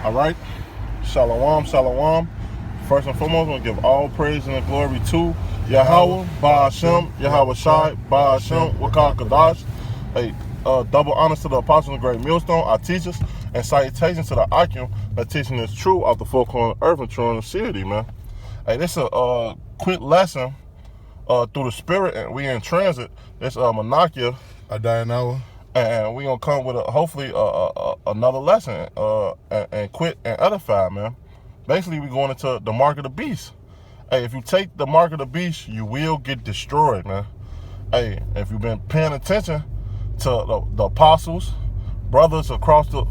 All right. Shalom, shalom. First and foremost, I'm going to give all praise and glory to Yahweh, Ba'ashem, Yahweh Shai, Ba'ashem, Wakar Kadash. Hey, double honors to the apostles of the great millstone, our teachers, and salutations to the Akim that teaching is true of the four corners of earth and true in the city, man. Hey, this is a quick lesson through the spirit, and we in transit. This Monakia. I die an hour. And we're going to come with, hopefully, another lesson and quit and edify, man. Basically, we're going into the mark of the beast. Hey, if you take the mark of the beast, you will get destroyed, man. Hey, if you've been paying attention to the apostles, brothers across the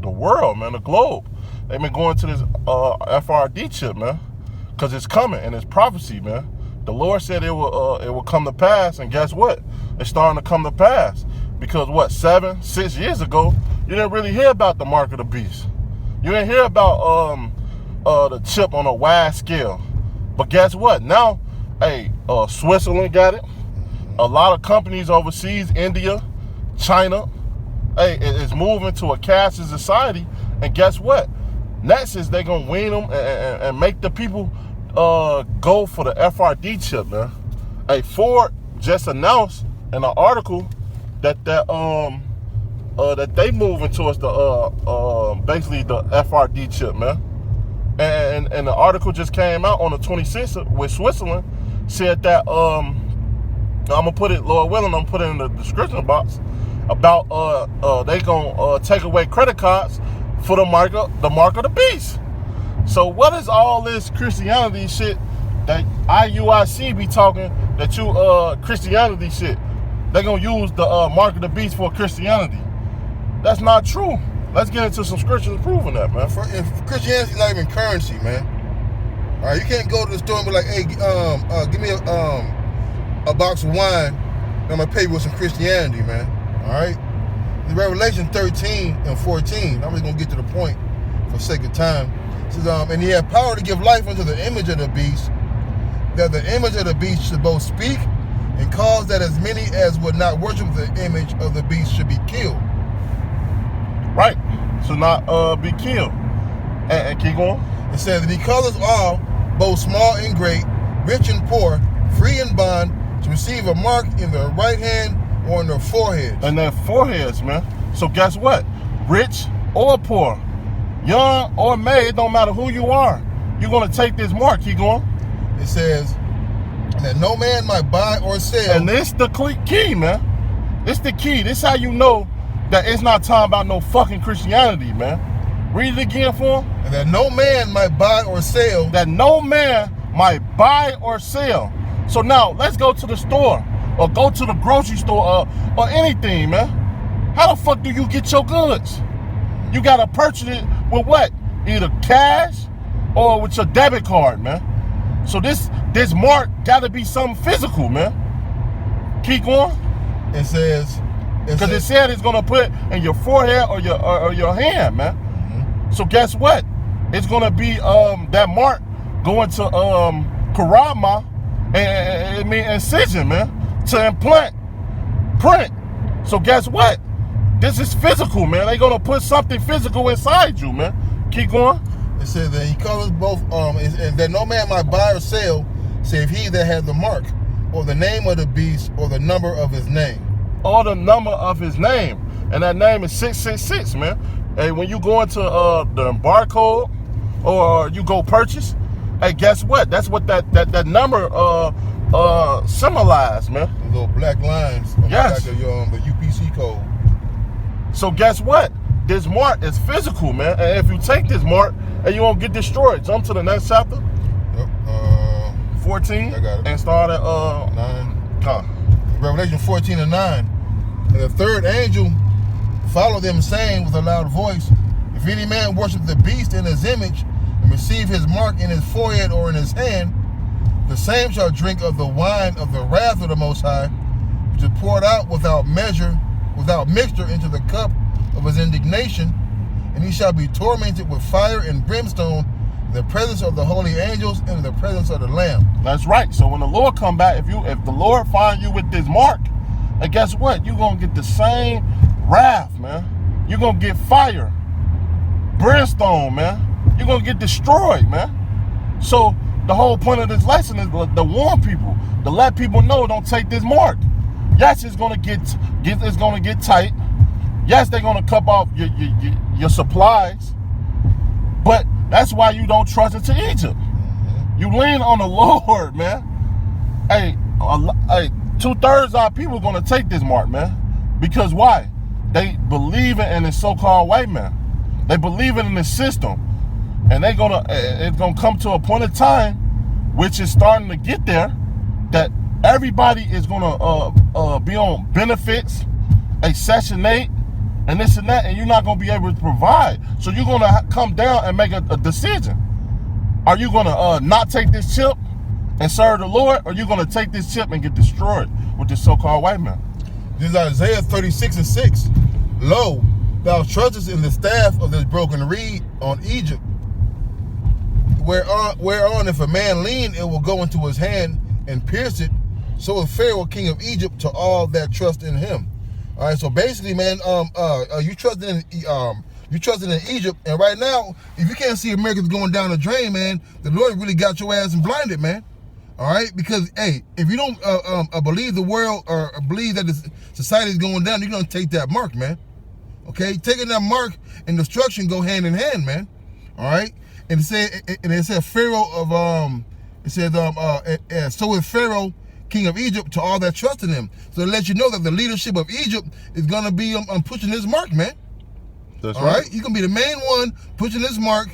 world, man, the globe, they've been going to this RFID chip, man, because it's coming and it's prophecy, man. The Lord said it will come to pass, and guess what? It's starting to come to pass. Because what, 6 years ago, you didn't really hear about the mark of the beast. You didn't hear about the chip on a wide scale. But guess what? Now, hey, Switzerland got it. A lot of companies overseas, India, China, hey, it's moving to a cashless society. And guess what? Next is they're gonna wean them and make the people go for the RFID chip, man. Hey, Ford just announced in an article that they moving towards the basically the RFID chip, man. And the article just came out on the 26th with Switzerland, said that I'm gonna put it, Lord willing, I'm gonna put it in the description box about they gonna take away credit cards for the mark of the beast. So what is all this Christianity shit that IUIC be talking that you Christianity shit? They're going to use the mark of the beast for Christianity. That's not true. Let's get into some scriptures proving that, man. Christianity is not even currency, man. All right, you can't go to the store and be like, hey, give me a box of wine, and I'm going to pay you with some Christianity, man. All right? In Revelation 13 and 14, I'm just going to get to the point for sake of time. It says, and he had power to give life unto the image of the beast, that the image of the beast should both speak and cause that as many as would not worship the image of the beast should be killed. Right. Should not be killed. And keep going. It says that he causes all, both small and great, rich and poor, free and bond, to receive a mark in their right hand or in their foreheads. And their foreheads, man. So guess what? Rich or poor, young or made, it don't matter who you are. You're going to take this mark. Keep going. It says that no man might buy or sell. And this the key, man. It's the key. This how you know that it's not talking about no fucking Christianity, man. Read it again for him. And that no man might buy or sell. That no man might buy or sell. So now, let's go to the store or go to the grocery store or anything, man. How the fuck do you get your goods? You got to purchase it with what? Either cash or with your debit card, man. So this mark got to be something physical, man. Keep going. It says, because it said it's gonna put in your forehead or your hand, man. Mm-hmm. So guess what? It's gonna be that mark going to karama and mean incision, man, to implant, print. So guess what? This is physical, man. They're gonna put something physical inside you, man. Keep going. It says that he covers both, and that no man might buy or sell, save he that had the mark, or the name of the beast, or the number of his name. Or the number of his name. And that name is 666, man. Hey, when you go into the barcode, or you go purchase, hey, guess what? That's what that number symbolizes, man. The little black lines on yes. the back of the UPC code. So guess what? This mark is physical, man. And if you take this mark, and you won't get destroyed. Jump to the next chapter. Yep. 14. I got it. And start at 9. Revelation 14 and 9. And the third angel followed them, saying with a loud voice, if any man worship the beast in his image, and receive his mark in his forehead or in his hand, the same shall drink of the wine of the wrath of the Most High, which is poured out without measure, without mixture into the cup of his indignation, and he shall be tormented with fire and brimstone in the presence of the holy angels and in the presence of the Lamb. That's right. So when the Lord come back, if the Lord find you with this mark, and guess what? You're going to get the same wrath, man. You're going to get fire. brimstone, man. You're gonna get destroyed, man. So the whole point of this lesson is to warn people, to let people know, don't take this mark. Yes, it's gonna get tight. Yes, they're gonna cut off your supplies, but that's why you don't trust into Egypt. You lean on the Lord, man. Hey, 2/3 of our people are gonna take this mark, man. Because why? They believe in this so-called white man. They believe in the system, and it's gonna come to a point of time, which is starting to get there, that everybody is gonna be on benefits, a Section 8, and this and that, and you're not gonna be able to provide. So you're gonna come down and make a decision. Are you gonna not take this chip and serve the Lord, or are you gonna take this chip and get destroyed with this so-called white man? This is Isaiah 36:6. Lo, thou trustest in the staff of this broken reed on Egypt, whereon if a man lean, it will go into his hand and pierce it. So is Pharaoh, king of Egypt, to all that trust in him. All right, so basically, man, you trusted in Egypt, and right now, if you can't see Americans going down the drain, man, the Lord really got your ass and blinded, man. All right, because hey, if you don't believe the world or believe that the society is going down, you're gonna take that mark, man. Okay, taking that mark and destruction go hand in hand, man. All right, and it said Pharaoh of so is Pharaoh, king of Egypt, to all that trust in him. So it lets you know that the leadership of Egypt is gonna be pushing this mark, man. That's all right. You're gonna be the main one pushing this mark,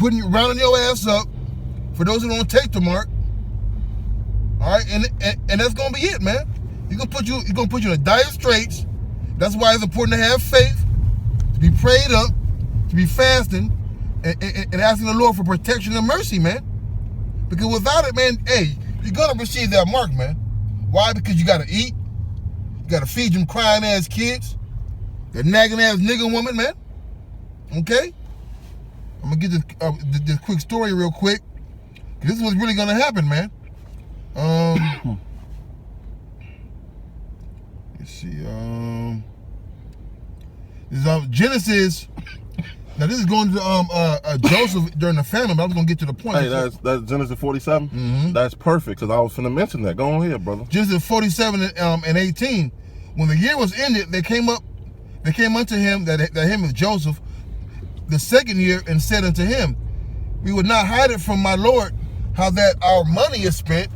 rounding your ass up for those who don't take the mark. All right, and that's gonna be it, man. He's gonna put you in dire straits. That's why it's important to have faith, to be prayed up, to be fasting, and asking the Lord for protection and mercy, man. Because without it, man, hey, you're gonna receive that mark, man. Why? Because you gotta eat, you gotta feed them crying ass kids, that nagging ass nigga woman, man. Okay, I'm gonna get this quick story real quick. This is what's really gonna happen, man. Let's see. This is Genesis. Now this is going to Joseph during the famine, but I was gonna get to the point. Hey, that's Genesis 47. Mm-hmm. That's perfect, because I was finna mention that. Go on here, brother. Genesis 47 and 18. When the year was ended, they came unto him that him is Joseph, the second year, and said unto him, we would not hide it from my Lord, how that our money is spent.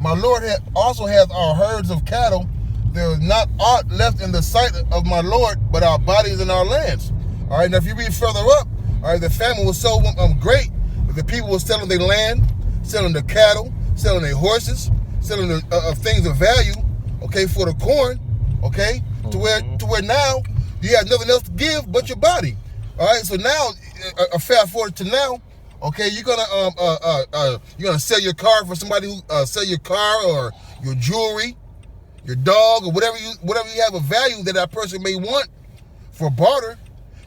My Lord also hath our herds of cattle. There is not aught left in the sight of my Lord, but our bodies and our lands. All right, now if you read further up, all right, the famine was so great that the people were selling their land, selling their cattle, selling their horses, selling the things of value, okay, for the corn, okay, to where now you have nothing else to give but your body. All right, so now, fast forward to now, okay, you're gonna sell your car for somebody who sell your car or your jewelry, your dog, or whatever you have a value that person may want for barter,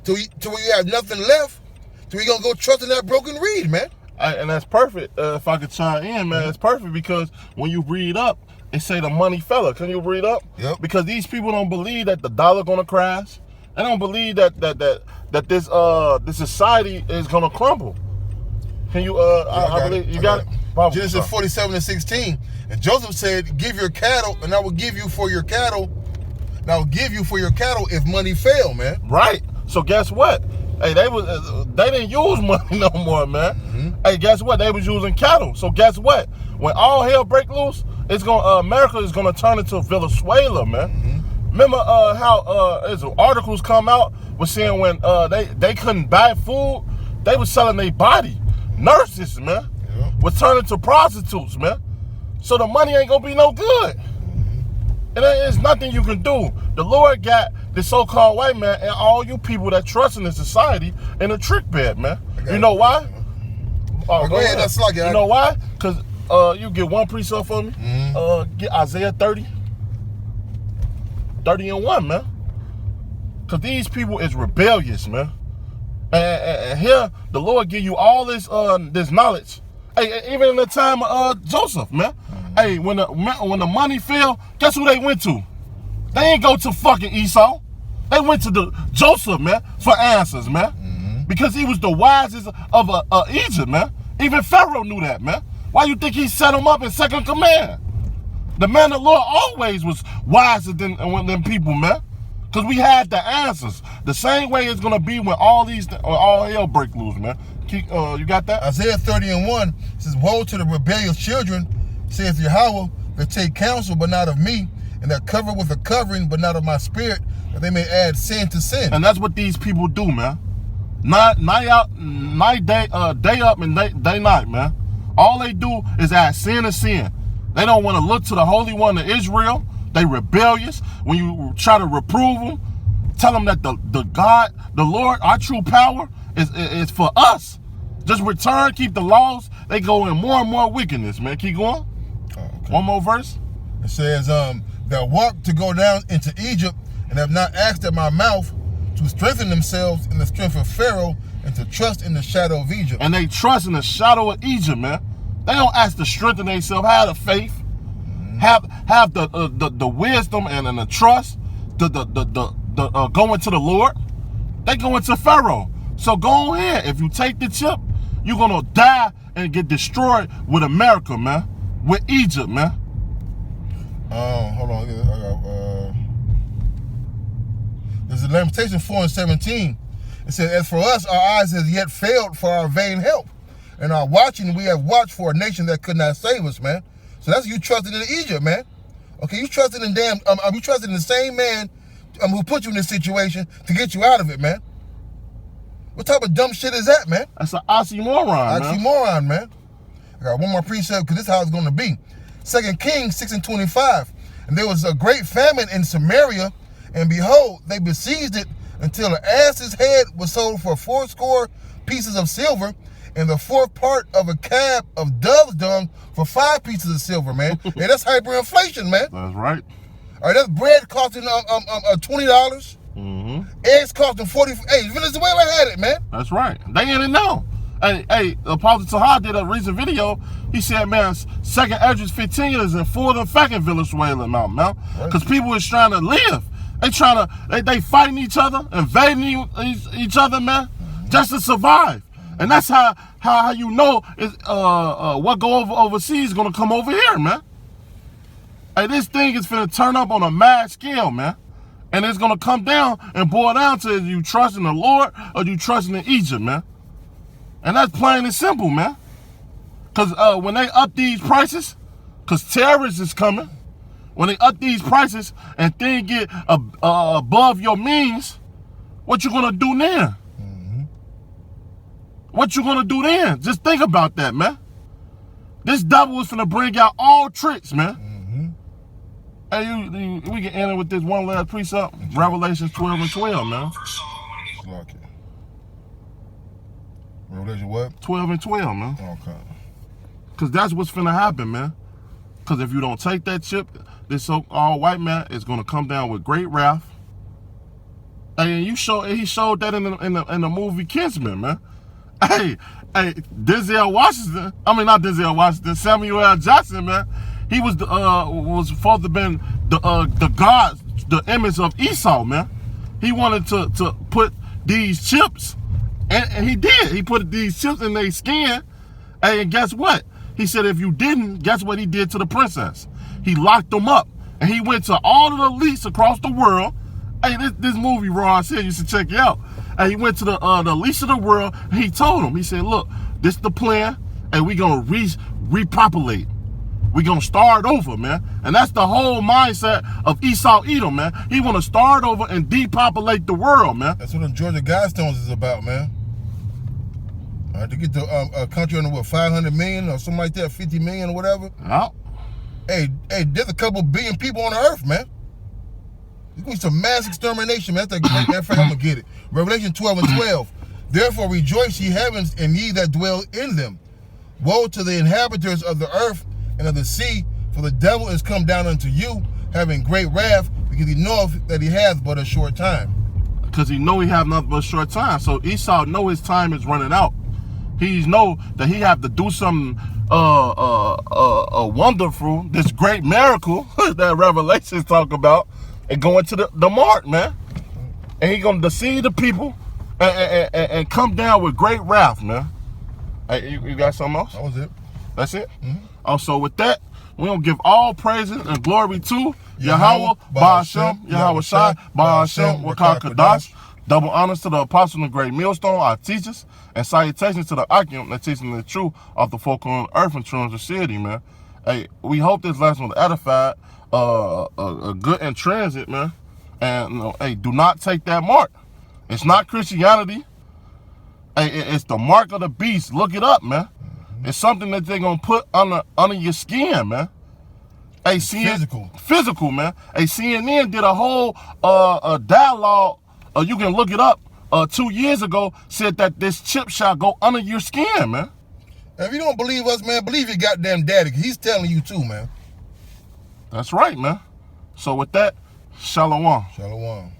to where you have nothing left, to where you're gonna go trust in that broken reed, man. And that's perfect. If I could chime in, man, it's perfect, because when you read up, it say the money fella. Can you read up? Yep. Because these people don't believe that the dollar gonna crash. They don't believe that this society is gonna crumble. Can you I believe you got it? Genesis 47 and 16. And Joseph said, give your cattle, and I will give you for your cattle. And I will give you for your cattle if money fail, man. Right. So guess what? Hey, they didn't use money no more, man. Mm-hmm. Hey, guess what? They was using cattle. So guess what? When all hell break loose, America is gonna turn into Venezuela, man. Mm-hmm. Remember how articles come out was saying when they couldn't buy food, they was selling their body. Nurses, man, was turning to prostitutes, man. So the money ain't gonna be no good. And there's nothing you can do. The Lord got the so-called white man and all you people that trust in the society in a trick bed, man. You know why? Go ahead, that's like it. You know why? Because you get one precept for me. Mm-hmm. Get Isaiah 30 and 1, man. Because these people is rebellious, man. And here, the Lord give you all this knowledge. Hey, even in the time of Joseph, man. Mm-hmm. Hey, when the money fell, guess who they went to? They ain't go to fucking Esau. They went to the Joseph, man, for answers, man. Mm-hmm. because he was the wisest of Egypt, man. Even Pharaoh knew that, man. Why you think he set him up in second command? The man of the Lord always was wiser than people, man. Because we had the answers. The same way it's going to be when all hell break loose, man. You got that? Isaiah 30:1 says, woe to the rebellious children, saith Yahweh, that take counsel, but not of me, and that cover with a covering, but not of my spirit, that they may add sin to sin. And that's what these people do, man. Day up and day night, man. All they do is add sin to sin. They don't want to look to the Holy One of Israel. They rebellious. When you try to reprove them, tell them that the God, the Lord, our true power is for us. Just return, keep the laws. They go in more and more wickedness, man. Keep going. Okay. One more verse. It says, that walk to go down into Egypt and have not asked at my mouth to strengthen themselves in the strength of Pharaoh and to trust in the shadow of Egypt. And they trust in the shadow of Egypt, man. They don't ask to strengthen themselves. Have the faith. Have the wisdom and the trust to go into the Lord. They go into Pharaoh. So go ahead. If you take the chip, you're gonna die and get destroyed with America, man. With Egypt, man. Hold on. There's a Lamentation 4:17. It says, as for us, our eyes has yet failed for our vain help. And our watching, we have watched for a nation that could not save us, man. So that's you trusted in Egypt, man. Okay, you trusted in you trusted in the same man who put you in this situation to get you out of it, man. What type of dumb shit is that, man? That's an oxymoron, Oxymoron, man. I got one more precept because this is how it's going to be. 2 Kings 6:25. And there was a great famine in Samaria, and behold, they besieged it until an ass's head was sold for 80 pieces of silver, and the fourth part of a cab of dove's dung for 5 pieces of silver, man. Yeah, that's hyperinflation, man. That's right. All right, that's bread costing $20. Eggs costing 40. Hey, Venezuela had it, man. That's right. They didn't know. Hey, Apostle Taha did a recent video. He said, man, second Esdras 15 is in full effect in Venezuela now, man. Because people is trying to live. They fighting each other, invading each other, man, just to survive. And that's how you know what go overseas is gonna come over here, man. Hey, this thing is finna turn up on a mad scale, man. And it's gonna come down and boil down to you trusting the Lord or you trusting in Egypt, man. And that's plain and simple, man. Cause when they up these prices, cause terrorists is coming. When they up these prices and things get above your means, what you gonna do then? What you gonna do then? Just think about that, man. This devil is finna bring out all tricks, man. Hey, we can end it with this one last precept. Revelation 12:12, man. Revelation what? 12:12, man. Okay. Cause that's what's finna happen, man. Cause if you don't take that chip, this so-called white man is gonna come down with great wrath. And he showed that in the movie Kinsman, man. Hey, Samuel L. Jackson, man. He was supposed to have been the God, the image of Esau, man. He wanted to put these chips, and he did. He put these chips in their skin, and guess what? He said if you didn't, guess what he did to the princess? He locked them up, and he went to all of the elites across the world. Hey, this movie, Ron said you should check it out. And he went to the elites of the world, and he told them, he said, look, this is the plan, and we're going to repopulate. We're going to start over, man. And that's the whole mindset of Esau Edom, man. He want to start over and depopulate the world, man. That's what the Georgia Guidestones is about, man. All right, to get the a country under, what, 500 million or something like that, 50 million or whatever. Yeah. Hey, there's a couple billion people on the earth, man. There's going to be some mass extermination, man. Matter of fact, I'm going to get it. Revelation 12:12. Therefore rejoice, ye heavens, and ye that dwell in them. Woe to the inhabitants of the earth and of the sea, for the devil is come down unto you, having great wrath, because he knoweth that he hath but a short time. Because he know he have nothing but a short time. So Esau know his time is running out. He know that he have to do something wonderful, this great miracle that Revelations talk about, and go into the mark, man. And he gonna deceive the people and come down with great wrath, man. Hey, you got something else? That was it. That's it? Also, with that, we're going to give all praises and glory to Yahweh, Ba'ashem, Yahweh Shai, Ba'ashem, Wakar Kadash. Double honors to the apostle and great millstone, our teachers, and salutations to the Akim that teaching the truth of the folk on earth and true in the city, man. Hey, we hope this lesson was edified, a good in transit, man. And, hey, do not take that mark. It's not Christianity. Hey, it's the mark of the beast. Look it up, man. It's something that they're going to put under your skin, man. Hey, physical, man. Hey, CNN did a whole dialogue. You can look it up. 2 years ago, said that this chip shall go under your skin, man. If you don't believe us, man, believe your goddamn daddy. He's telling you too, man. That's right, man. So with that, shalom. Shalom.